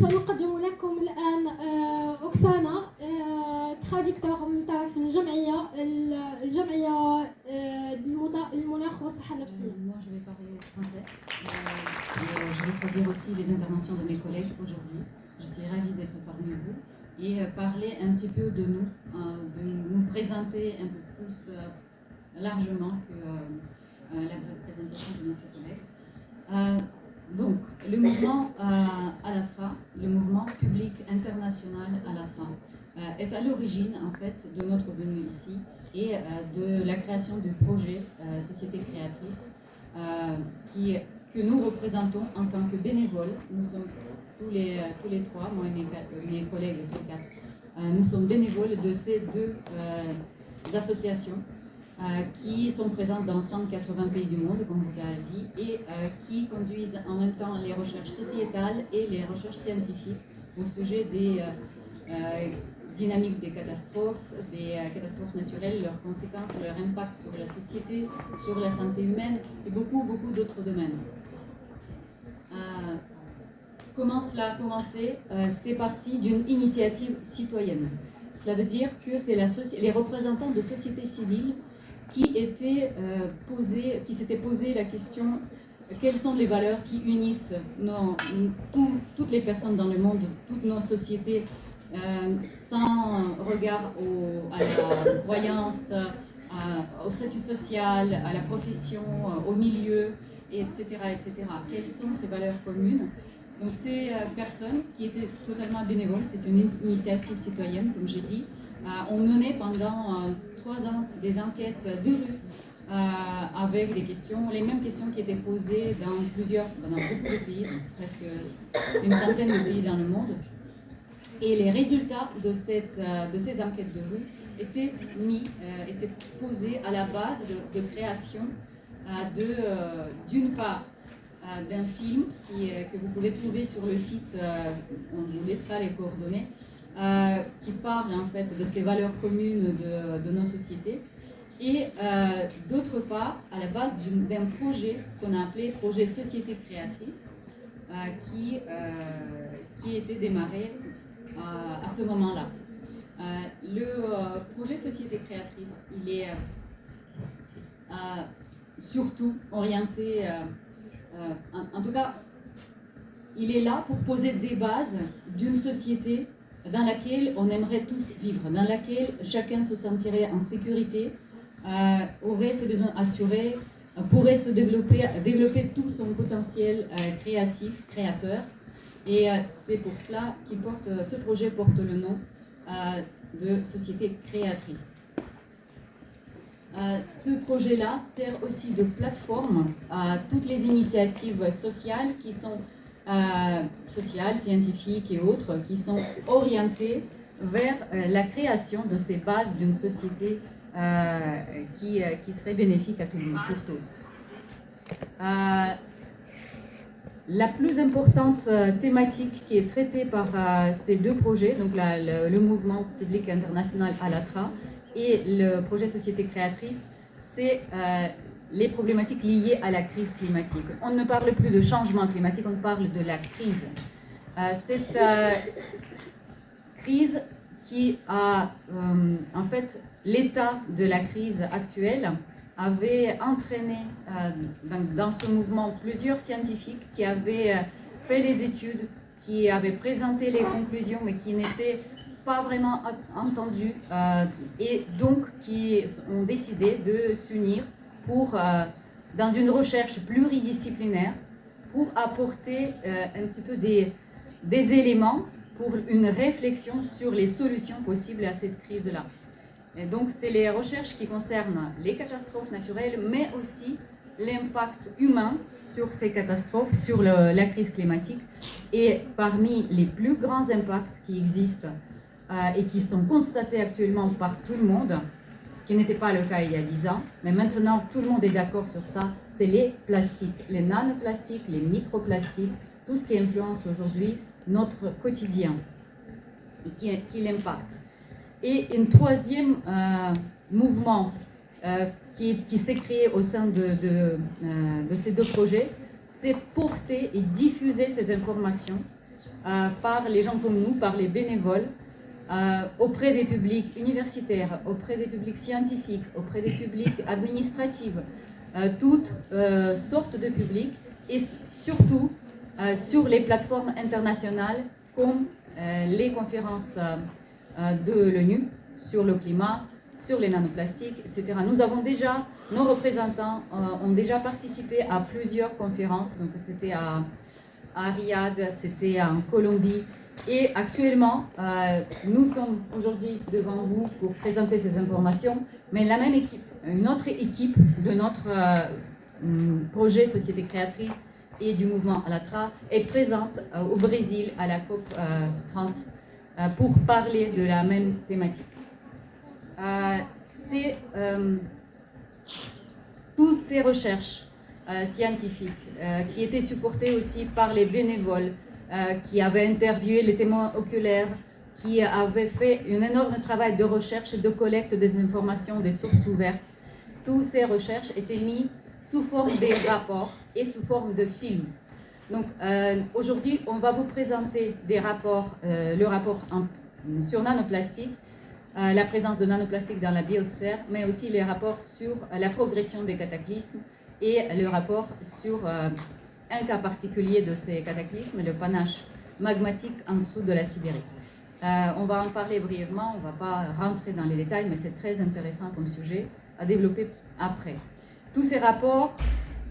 سنقدم لكم الآن أكسانا تراديكتور من طرف الجمعية المناخ والصحة النفسية. Moi, je vais parler français. Je vais traduire aussi les interventions de mes collègues aujourd'hui. Je suis ravie d'être parmi vous et parler un petit peu de nous présenter un peu plus largement que la présentation de notre collègue. Donc, le mouvement Allatra, le mouvement public international Allatra, est à l'origine en fait de notre venue ici et de la création du projet Société Créatrice que nous représentons en tant que bénévoles. Nous sommes tous les trois, moi et mes collègues, tous les quatre, nous sommes bénévoles de ces deux associations qui sont présentes dans 180 pays du monde, comme vous avez dit, et qui conduisent en même temps les recherches sociétales et les recherches scientifiques au sujet des dynamiques des catastrophes naturelles, leurs conséquences, leur impact sur la société, sur la santé humaine et beaucoup d'autres domaines. Comment cela a commencé? C'est parti d'une initiative citoyenne. Cela veut dire que c'est les représentants de sociétés civiles qui s'étaient posé la question quelles sont les valeurs qui unissent toutes les personnes dans le monde, toutes nos sociétés, sans regard à la croyance, au statut social, à la profession, au milieu, etc., etc. Quelles sont ces valeurs communes? Donc ces personnes qui étaient totalement bénévoles, c'est une initiative citoyenne, comme j'ai dit, ont mené pendant 3 ans des enquêtes de rue avec des questions, les mêmes questions qui étaient posées dans beaucoup de pays, presque une centaine de pays dans le monde. Et les résultats de ces enquêtes de rue étaient posés à la base de création d'une part d'un film que vous pouvez trouver sur le site, on vous laissera les coordonnées, qui parle en fait de ces valeurs communes de nos sociétés, et d'autre part à la base d'un projet qu'on a appelé projet Société Créatrice, qui était démarré à ce moment-là. Le projet Société Créatrice, il est surtout orienté, en tout cas, il est là pour poser des bases d'une société dans laquelle on aimerait tous vivre, dans laquelle chacun se sentirait en sécurité, aurait ses besoins assurés, pourrait se développer tout son potentiel créatif, créateur. Et c'est pour cela que ce projet porte le nom de Société Créatrice. Ce projet-là sert aussi de plateforme à toutes les initiatives sociales qui sont sociales, scientifiques et autres, qui sont orientées vers la création de ces bases d'une société qui serait bénéfique à tout le monde, pour tous. La plus importante thématique qui est traitée par ces deux projets, donc le mouvement public international Allatra et le projet Société Créatrice, c'est les problématiques liées à la crise climatique. On ne parle plus de changement climatique, on parle de la crise. Cette crise qui a, en fait, l'état de la crise actuelle avait entraîné dans ce mouvement plusieurs scientifiques qui avaient fait les études, qui avaient présenté les conclusions, mais qui n'étaient pas vraiment entendus, et donc qui ont décidé de s'unir dans une recherche pluridisciplinaire pour apporter un petit peu des éléments pour une réflexion sur les solutions possibles à cette crise-là. Et donc, c'est les recherches qui concernent les catastrophes naturelles, mais aussi l'impact humain sur ces catastrophes, sur la crise climatique. Et parmi les plus grands impacts qui existent et qui sont constatés actuellement par tout le monde, ce qui n'était pas le cas il y a 10 ans, mais maintenant tout le monde est d'accord sur ça, c'est les plastiques, les nanoplastiques, les microplastiques, tout ce qui influence aujourd'hui notre quotidien et qui l'impacte. Et un troisième mouvement qui s'est créé au sein de ces deux projets, c'est porter et diffuser ces informations par les gens comme nous, par les bénévoles, auprès des publics universitaires, auprès des publics scientifiques, auprès des publics administratifs, toutes sortes de publics, et surtout sur les plateformes internationales comme les conférences de l'ONU sur le climat, sur les nanoplastiques, etc. Nous avons déjà, nos représentants ont déjà participé à plusieurs conférences, donc c'était à Riyad, c'était en Colombie, et actuellement, nous sommes aujourd'hui devant vous pour présenter ces informations, mais la même équipe, une autre équipe de notre projet Société Créatrice et du mouvement Allatra est présente au Brésil à la COP 30 pour parler de la même thématique. Toutes ces recherches scientifiques qui étaient supportées aussi par les bénévoles qui avaient interviewé les témoins oculaires, qui avaient fait un énorme travail de recherche et de collecte des informations des sources ouvertes. Toutes ces recherches étaient mises sous forme de rapports et sous forme de films. Donc aujourd'hui, on va vous présenter des rapports, le rapport sur nanoplastique, la présence de nanoplastique dans la biosphère, mais aussi les rapports sur la progression des cataclysmes et le rapport sur un cas particulier de ces cataclysmes, le panache magmatique en dessous de la Sibérie. On va en parler brièvement, on ne va pas rentrer dans les détails, mais c'est très intéressant comme sujet à développer après. Tous ces rapports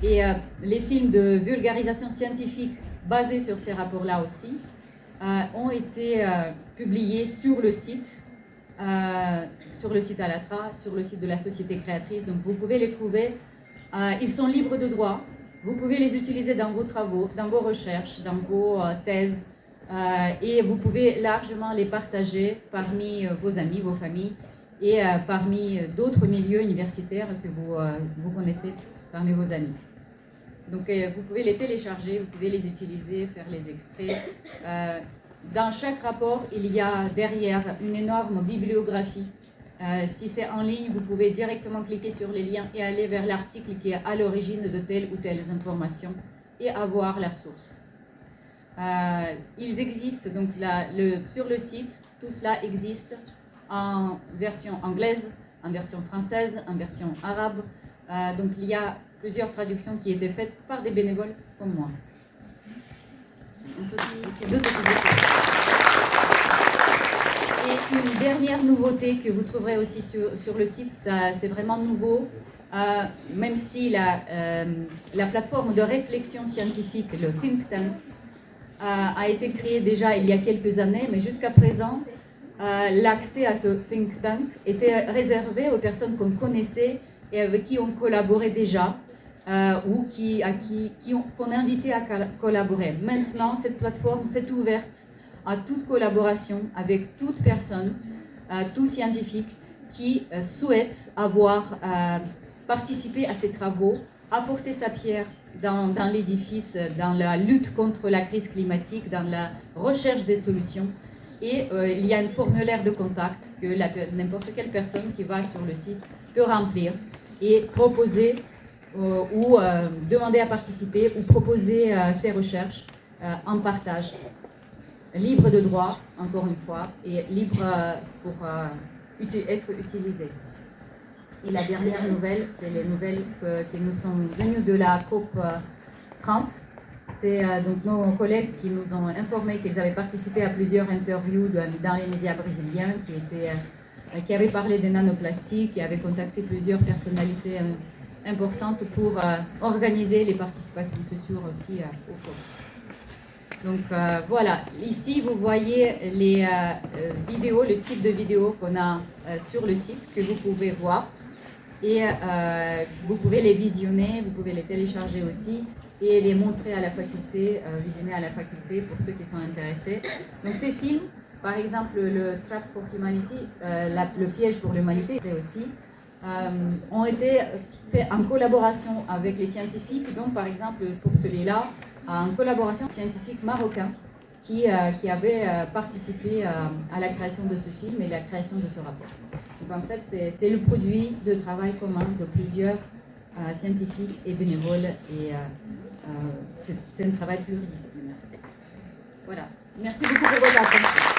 et les films de vulgarisation scientifique basés sur ces rapports-là aussi ont été publiés sur le site Allatra, sur le site de la Société Créatrice. Donc vous pouvez les trouver. Ils sont libres de droit. Vous pouvez les utiliser dans vos travaux, dans vos recherches, dans vos thèses. Et vous pouvez largement les partager parmi vos amis, vos familles et parmi d'autres milieux universitaires que vous connaissez parmi vos amis. Donc vous pouvez les télécharger, vous pouvez les utiliser, faire les extraits. Dans chaque rapport, il y a derrière une énorme bibliographie. Si c'est en ligne, vous pouvez directement cliquer sur les liens et aller vers l'article qui est à l'origine de telle ou telle information et avoir la source. Ils existent donc sur le site, tout cela existe en version anglaise, en version française, en version arabe. Donc il y a plusieurs traductions qui étaient faites par des bénévoles comme moi. Et une dernière nouveauté que vous trouverez aussi sur le site, c'est vraiment nouveau, même si la plateforme de réflexion scientifique, le Think Tank, a été créée déjà il y a quelques années, mais jusqu'à présent, l'accès à ce Think Tank était réservé aux personnes qu'on connaissait et avec qui on collaborait déjà, ou qu'on invitait à collaborer. Maintenant, cette plateforme s'est ouverte à toute collaboration avec toute personne, tout scientifique qui souhaite avoir participé à ces travaux, apporter sa pierre dans l'édifice, dans la lutte contre la crise climatique, dans la recherche des solutions. Et il y a un formulaire de contact que n'importe quelle personne qui va sur le site peut remplir et proposer ou demander à participer ou proposer ses recherches en partage. Libre de droit, encore une fois, et libre pour être utilisé. Et la dernière nouvelle, c'est les nouvelles qui nous sont venues de la COP 30. C'est donc nos collègues qui nous ont informé qu'ils avaient participé à plusieurs interviews dans les médias brésiliens, qui avaient parlé des nanoplastiques, qui avaient contacté plusieurs personnalités importantes pour organiser les participations futures aussi au COP. Donc voilà, ici vous voyez les vidéos, le type de vidéos qu'on a sur le site que vous pouvez voir et vous pouvez les visionner, vous pouvez les télécharger aussi et les montrer à la faculté, visionner à la faculté pour ceux qui sont intéressés. Donc ces films, par exemple le Trap for Humanity, le piège pour l'humanité, c'est aussi, ont été faits en collaboration avec les scientifiques, donc par exemple pour celui-là, en collaboration scientifique marocain qui avait participé à la création de ce film et la création de ce rapport. Donc en fait, c'est le produit de travail commun de plusieurs scientifiques et bénévoles et c'est un travail pluridisciplinaire. Voilà. Merci beaucoup pour votre attention.